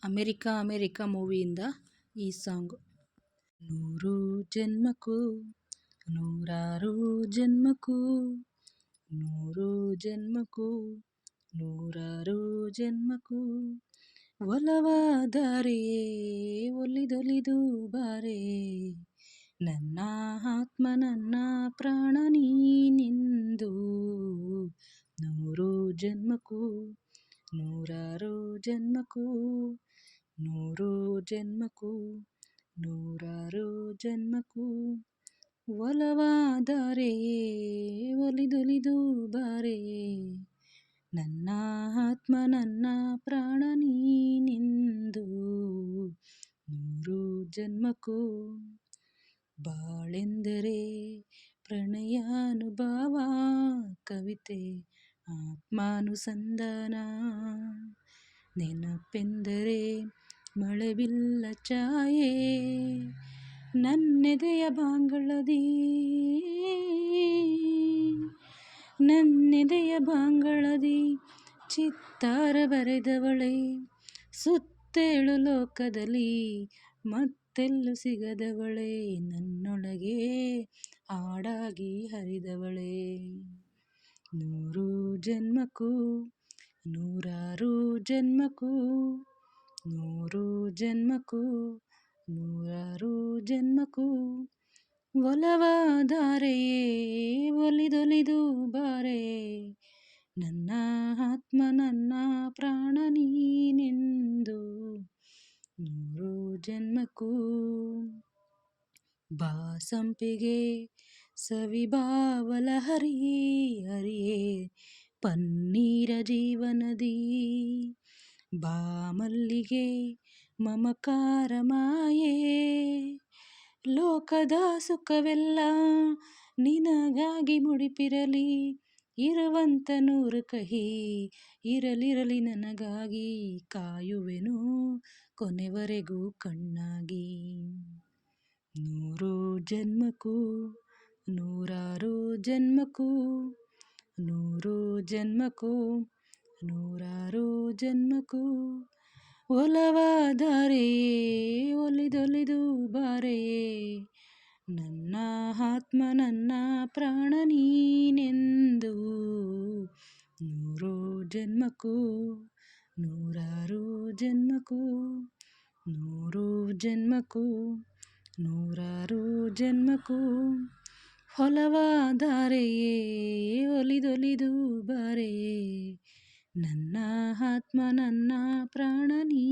America America ಮೂವಿಯಿಂದ ಈ song. ನೂರು ಜನ್ಮಕ್ಕೂ ನೂರಾರು ಜನ್ಮಕ್ಕೂ, ನೂರು ಜನ್ಮಕ್ಕೂ ನೂರಾರು ಜನ್ಮಕ್ಕೂ, ಒಲವಾದಾರೆಯೇ ಒಲಿದೊಲಿದು ಬಾರೆ, ನನ್ನ ಆತ್ಮ ನನ್ನ ಪ್ರಾಣ ನೀನೆಂದು. ನೂರು ಜನ್ಮಕ್ಕೂ ನೂರಾರು ಜನ್ಮಕ್ಕೂ, ನೂರು ಜನ್ಮಕ್ಕೂ ನೂರಾರು ಜನ್ಮಕ್ಕೂ, ಒಲವಾದಾರೆಯೇ ಒಲಿದೊಲಿದು ಬಾರೆ, ನನ್ನ ಆತ್ಮ ನನ್ನ ಪ್ರಾಣ ನೀನೆಂದು. ನೂರು ಜನ್ಮಕ್ಕೂ. ಬಾಳೆಂದರೆ ಪ್ರಣಯಾನುಭವ, ಕವಿತೆ ಆತ್ಮಾನುಸಂಧಾನ, ನೆನಪೆಂದರೆ ಮಳೆಬಿಲ್ಲ ಛಾಯೆ, ನನ್ನೆದೆಯ ಬಾಂಗಳದಿ, ನನ್ನೆದೆಯ ಬಾಂಗಳದಿ ಚಿತ್ತಾರ ಬರೆದವಳೆ, ಸುತ್ತೇಳು ಲೋಕದಲ್ಲಿ ಮತ್ತೆಲ್ಲೂ ಸಿಗದವಳೆ, ನನ್ನೊಳಗೆ ಹಾಡಾಗಿ ಹರಿದವಳೆ. ನೂರು ಜನ್ಮಕ್ಕೂ ನೂರಾರು ಜನ್ಮಕ್ಕೂ, ನೂರು ಜನ್ಮಕ್ಕೂ ನೂರಾರು ಜನ್ಮಕ್ಕೂ, ಒಲವಾದಾರೆಯೇ ಒಲಿದೊಲಿದು ಬಾರೆ, ನನ್ನ ಆತ್ಮ ನನ್ನ ಪ್ರಾಣ ನೀನೆಂದು. ನೂರು ಜನ್ಮಕ್ಕೂ. ಬಾ ಸಂಪಿಗೆ ಸವಿಭಾವಲ ಹರಿ ಹರಿಯೇ, ಪನ್ನೀರ ಜೀವನದಿ, ಬಾ ಮಲ್ಲಿಗೆ ಮಮಕಾರ ಮಾಯೆ, ಲೋಕದ ಸುಖವೆಲ್ಲ ನಿನಗಾಗಿ ಮುಡಿಪಿರಲಿ, ಇರುವಂತ ನೂರು ಕಹಿ ಇರಲಿರಲಿ ನನಗಾಗಿ, ಕಾಯುವೆನು ಕೊನೆವರೆಗೂ ಕಣ್ಣಾಗಿ. ನೂರು ಜನ್ಮಕ್ಕೂ ನೂರಾರು ಜನ್ಮಕ್ಕೂ, ನೂರು ಜನ್ಮಕ್ಕೂ ನೂರಾರು ಜನ್ಮಕ್ಕೂ, ಒಲವಾದಾರೆಯೇ ಒಲಿದೊಲಿದು ಬಾರೆ, ನನ್ನ ಆತ್ಮ ನನ್ನ ಪ್ರಾಣ ನೀನೆಂದು. ನೂರು ಜನ್ಮಕ್ಕೂ ನೂರಾರು ಜನ್ಮಕ್ಕೂ, ನೂರು ಜನ್ಮಕ್ಕೂ ನೂರಾರು ಜನ್ಮಕ್ಕೂ, ಒಲವಾದಾರೆಯೇ ಒಲಿದೊಲಿದು ಬಾರೆ, ನನ್ನ ಆತ್ಮ ನನ್ನ ಪ್ರಾಣ ನೀ